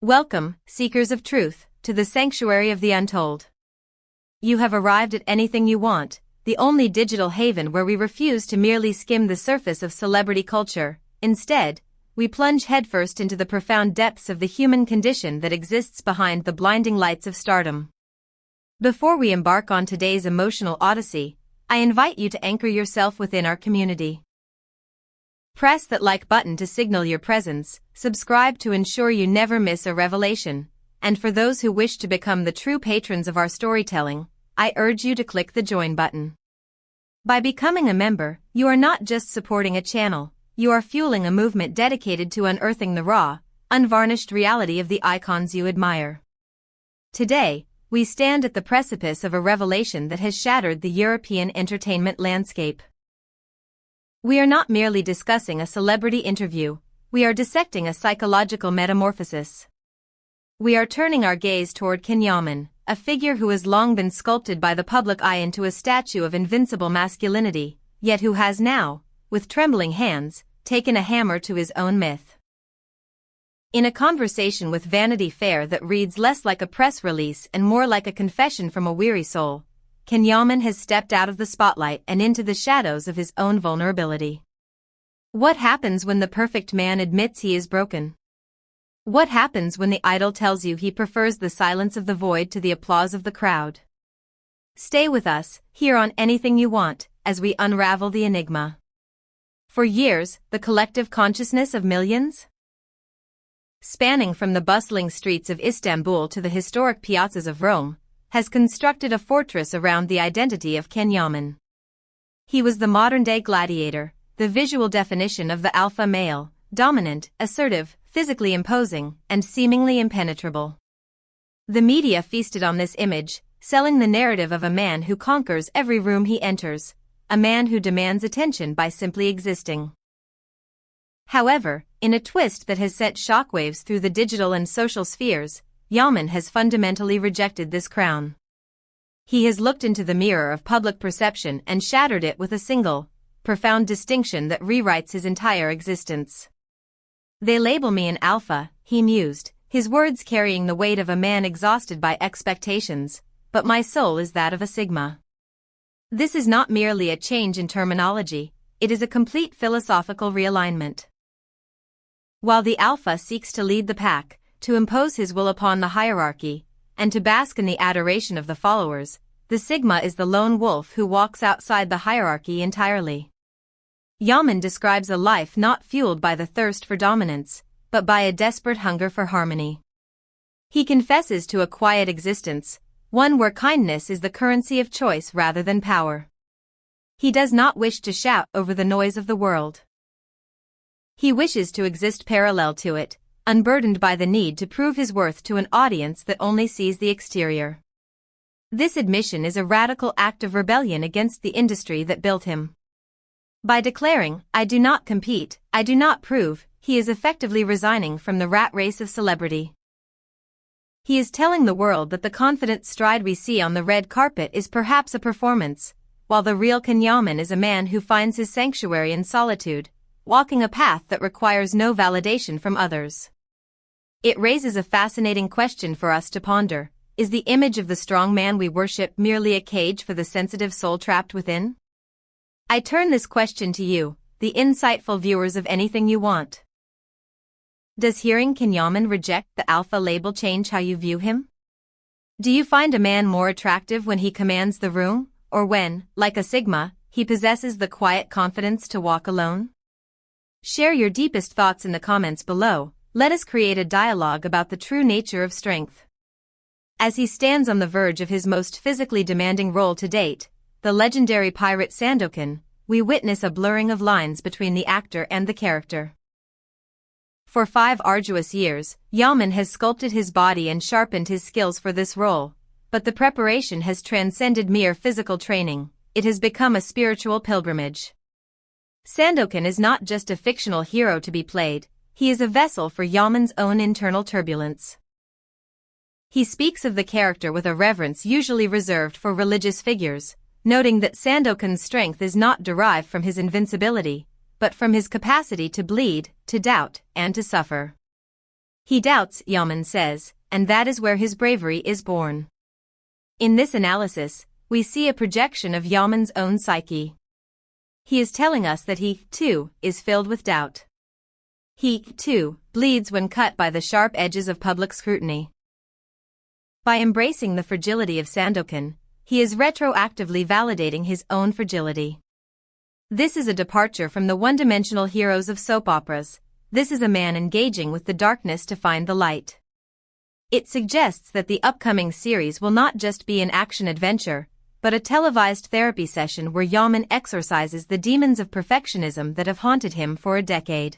Welcome, seekers of truth, to the sanctuary of the untold. You have arrived at Anything You Want, the only digital haven where we refuse to merely skim the surface of celebrity culture. Instead, we plunge headfirst into the profound depths of the human condition that exists behind the blinding lights of stardom. Before we embark on today's emotional odyssey, I invite you to anchor yourself within our community. Press that like button to signal your presence, subscribe to ensure you never miss a revelation, and for those who wish to become the true patrons of our storytelling, I urge you to click the join button. By becoming a member, you are not just supporting a channel, you are fueling a movement dedicated to unearthing the raw, unvarnished reality of the icons you admire. Today, we stand at the precipice of a revelation that has shattered the European entertainment landscape. We are not merely discussing a celebrity interview, we are dissecting a psychological metamorphosis. We are turning our gaze toward Yaman, a figure who has long been sculpted by the public eye into a statue of invincible masculinity, yet who has now, with trembling hands, taken a hammer to his own myth. In a conversation with Vanity Fair that reads less like a press release and more like a confession from a weary soul, Yaman has stepped out of the spotlight and into the shadows of his own vulnerability. What happens when the perfect man admits he is broken? What happens when the idol tells you he prefers the silence of the void to the applause of the crowd? Stay with us, here on Anything You Want, as we unravel the enigma. For years, the collective consciousness of millions? Spanning from the bustling streets of Istanbul to the historic piazzas of Rome, has constructed a fortress around the identity of Yaman. He was the modern-day gladiator, the visual definition of the alpha male, dominant, assertive, physically imposing, and seemingly impenetrable. The media feasted on this image, selling the narrative of a man who conquers every room he enters, a man who demands attention by simply existing. However, in a twist that has sent shockwaves through the digital and social spheres, Yaman has fundamentally rejected this crown. He has looked into the mirror of public perception and shattered it with a single, profound distinction that rewrites his entire existence. They label me an alpha, he mused, his words carrying the weight of a man exhausted by expectations, but my soul is that of a sigma. This is not merely a change in terminology, it is a complete philosophical realignment. While the alpha seeks to lead the pack, to impose his will upon the hierarchy, and to bask in the adoration of the followers, the sigma is the lone wolf who walks outside the hierarchy entirely. Yaman describes a life not fueled by the thirst for dominance, but by a desperate hunger for harmony. He confesses to a quiet existence, one where kindness is the currency of choice rather than power. He does not wish to shout over the noise of the world. He wishes to exist parallel to it, unburdened by the need to prove his worth to an audience that only sees the exterior. This admission is a radical act of rebellion against the industry that built him. By declaring, "I do not compete, I do not prove," he is effectively resigning from the rat race of celebrity. He is telling the world that the confident stride we see on the red carpet is perhaps a performance, while the real Yaman is a man who finds his sanctuary in solitude, walking a path that requires no validation from others. It raises a fascinating question for us to ponder. Is the image of the strong man we worship merely a cage for the sensitive soul trapped within? I turn this question to you, the insightful viewers of Anything You Want. Does hearing Yaman reject the alpha label change how you view him? Do you find a man more attractive when he commands the room, or when, like a sigma, he possesses the quiet confidence to walk alone? Share your deepest thoughts in the comments below. Let us create a dialogue about the true nature of strength. As he stands on the verge of his most physically demanding role to date, the legendary pirate Sandokan, we witness a blurring of lines between the actor and the character. For 5 arduous years, Yaman has sculpted his body and sharpened his skills for this role, but the preparation has transcended mere physical training, it has become a spiritual pilgrimage. Sandokan is not just a fictional hero to be played, he is a vessel for Yaman's own internal turbulence. He speaks of the character with a reverence usually reserved for religious figures, noting that Sandokan's strength is not derived from his invincibility, but from his capacity to bleed, to doubt, and to suffer. He doubts, Yaman says, and that is where his bravery is born. In this analysis, we see a projection of Yaman's own psyche. He is telling us that he, too, is filled with doubt. He, too, bleeds when cut by the sharp edges of public scrutiny. By embracing the fragility of Sandokan, he is retroactively validating his own fragility. This is a departure from the one-dimensional heroes of soap operas. This is a man engaging with the darkness to find the light. It suggests that the upcoming series will not just be an action-adventure, but a televised therapy session where Yaman exorcises the demons of perfectionism that have haunted him for a decade.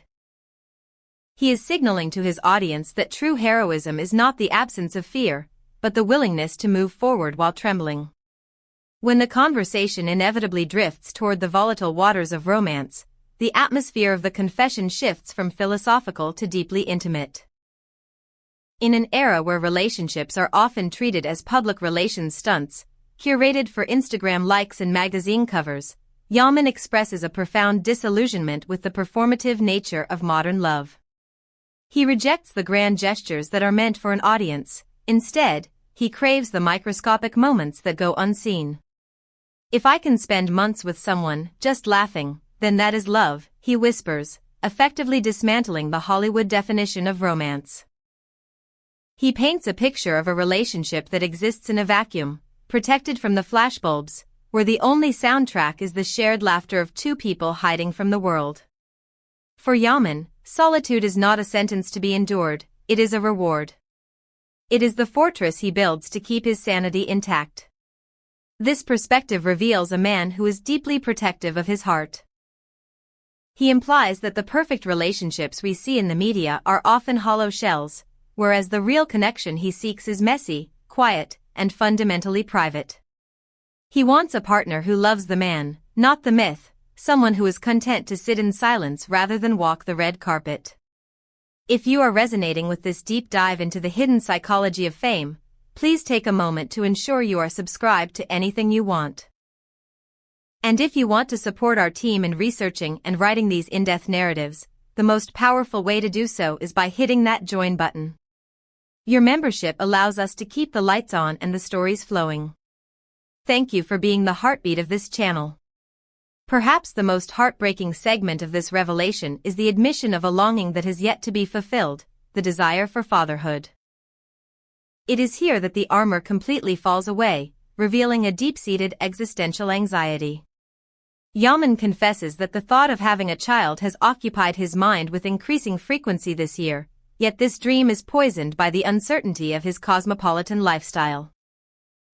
He is signaling to his audience that true heroism is not the absence of fear, but the willingness to move forward while trembling. When the conversation inevitably drifts toward the volatile waters of romance, the atmosphere of the confession shifts from philosophical to deeply intimate. In an era where relationships are often treated as public relations stunts, curated for Instagram likes and magazine covers, Yaman expresses a profound disillusionment with the performative nature of modern love. He rejects the grand gestures that are meant for an audience. Instead, he craves the microscopic moments that go unseen. If I can spend months with someone, just laughing, then that is love, he whispers, effectively dismantling the Hollywood definition of romance. He paints a picture of a relationship that exists in a vacuum, protected from the flashbulbs, where the only soundtrack is the shared laughter of two people hiding from the world. For Yaman, solitude is not a sentence to be endured, it is a reward. It is the fortress he builds to keep his sanity intact. This perspective reveals a man who is deeply protective of his heart. He implies that the perfect relationships we see in the media are often hollow shells, whereas the real connection he seeks is messy, quiet, and fundamentally private. He wants a partner who loves the man, not the myth, someone who is content to sit in silence rather than walk the red carpet. If you are resonating with this deep dive into the hidden psychology of fame, please take a moment to ensure you are subscribed to Anything You Want. And if you want to support our team in researching and writing these in-depth narratives, the most powerful way to do so is by hitting that join button. Your membership allows us to keep the lights on and the stories flowing. Thank you for being the heartbeat of this channel. Perhaps the most heartbreaking segment of this revelation is the admission of a longing that has yet to be fulfilled, the desire for fatherhood. It is here that the armor completely falls away, revealing a deep-seated existential anxiety. Yaman confesses that the thought of having a child has occupied his mind with increasing frequency this year, yet this dream is poisoned by the uncertainty of his cosmopolitan lifestyle.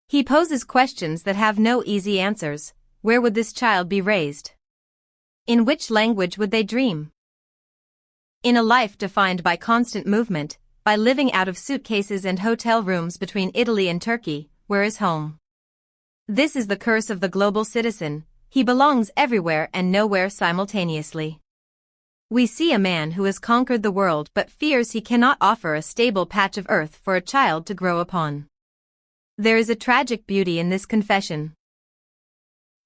He poses questions that have no easy answers. Where would this child be raised? In which language would they dream? In a life defined by constant movement, by living out of suitcases and hotel rooms between Italy and Turkey, where is home? This is the curse of the global citizen. He belongs everywhere and nowhere simultaneously. We see a man who has conquered the world but fears he cannot offer a stable patch of earth for a child to grow upon. There is a tragic beauty in this confession.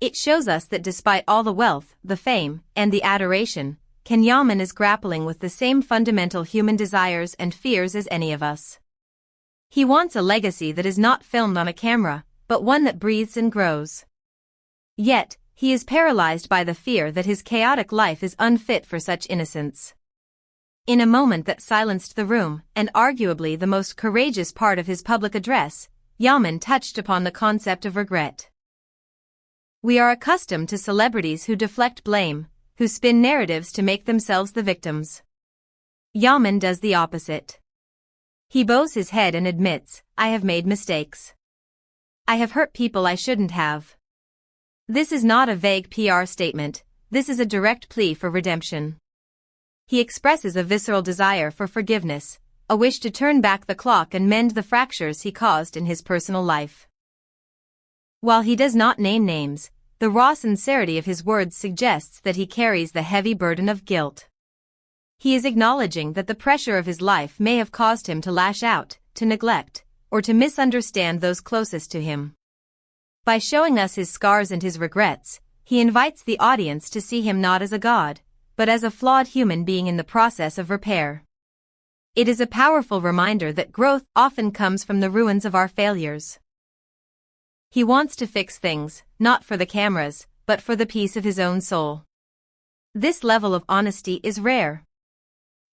It shows us that despite all the wealth, the fame, and the adoration, Yaman is grappling with the same fundamental human desires and fears as any of us. He wants a legacy that is not filmed on a camera, but one that breathes and grows. Yet, he is paralyzed by the fear that his chaotic life is unfit for such innocence. In a moment that silenced the room, and arguably the most courageous part of his public address, Yaman touched upon the concept of regret. We are accustomed to celebrities who deflect blame, who spin narratives to make themselves the victims. Yaman does the opposite. He bows his head and admits, I have made mistakes. I have hurt people I shouldn't have. This is not a vague PR statement, this is a direct plea for redemption. He expresses a visceral desire for forgiveness, a wish to turn back the clock and mend the fractures he caused in his personal life. While he does not name names, the raw sincerity of his words suggests that he carries the heavy burden of guilt. He is acknowledging that the pressure of his life may have caused him to lash out, to neglect, or to misunderstand those closest to him. By showing us his scars and his regrets, he invites the audience to see him not as a god, but as a flawed human being in the process of repair. It is a powerful reminder that growth often comes from the ruins of our failures. He wants to fix things, not for the cameras, but for the peace of his own soul. This level of honesty is rare.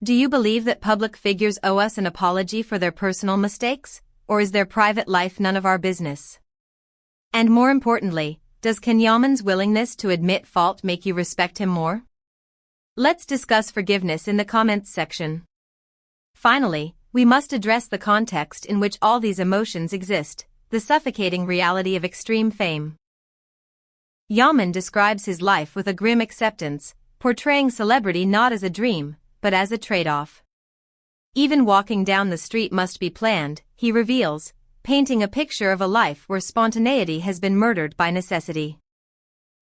Do you believe that public figures owe us an apology for their personal mistakes, or is their private life none of our business? And more importantly, does Yaman's willingness to admit fault make you respect him more? Let's discuss forgiveness in the comments section. Finally, we must address the context in which all these emotions exist, the suffocating reality of extreme fame. Yaman describes his life with a grim acceptance, portraying celebrity not as a dream, but as a trade-off. Even walking down the street must be planned, he reveals, painting a picture of a life where spontaneity has been murdered by necessity.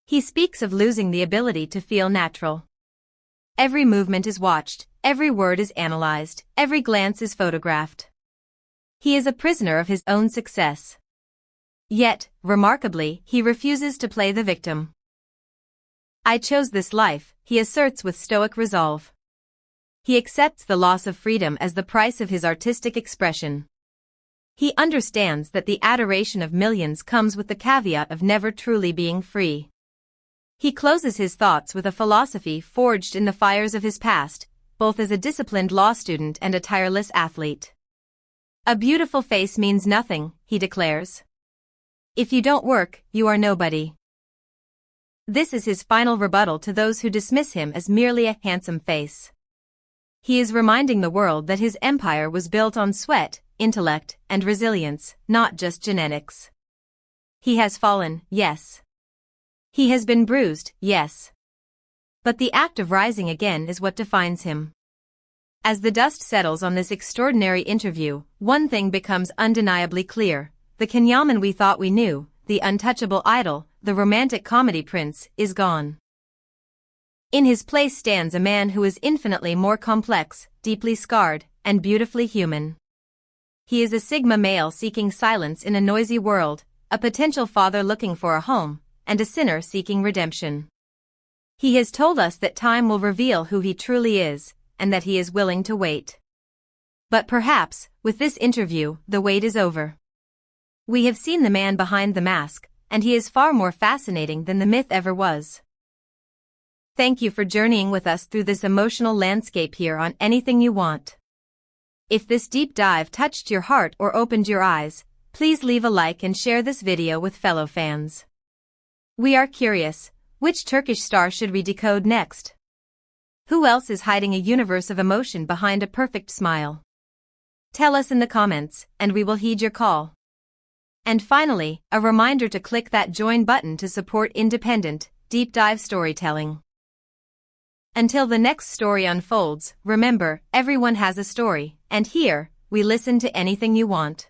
He speaks of losing the ability to feel natural. Every movement is watched, every word is analyzed, every glance is photographed. He is a prisoner of his own success. Yet, remarkably, he refuses to play the victim. I chose this life, he asserts with stoic resolve. He accepts the loss of freedom as the price of his artistic expression. He understands that the adoration of millions comes with the caveat of never truly being free. He closes his thoughts with a philosophy forged in the fires of his past, both as a disciplined law student and a tireless athlete. A beautiful face means nothing, he declares. If you don't work, you are nobody. This is his final rebuttal to those who dismiss him as merely a handsome face. He is reminding the world that his empire was built on sweat, intellect, and resilience, not just genetics. He has fallen, yes. He has been bruised, yes. But the act of rising again is what defines him. As the dust settles on this extraordinary interview, one thing becomes undeniably clear. The Yaman we thought we knew, the untouchable idol, the romantic comedy prince, is gone. In his place stands a man who is infinitely more complex, deeply scarred, and beautifully human. He is a Sigma male seeking silence in a noisy world, a potential father looking for a home, and a sinner seeking redemption. He has told us that time will reveal who he truly is, and that he is willing to wait. But perhaps, with this interview, the wait is over. We have seen the man behind the mask, and he is far more fascinating than the myth ever was. Thank you for journeying with us through this emotional landscape here on Anything You Want. If this deep dive touched your heart or opened your eyes, please leave a like and share this video with fellow fans. We are curious, which Turkish star should we decode next? Who else is hiding a universe of emotion behind a perfect smile? Tell us in the comments, and we will heed your call. And finally, a reminder to click that join button to support independent, deep dive storytelling. Until the next story unfolds, remember, everyone has a story, and here, we listen to anything you want.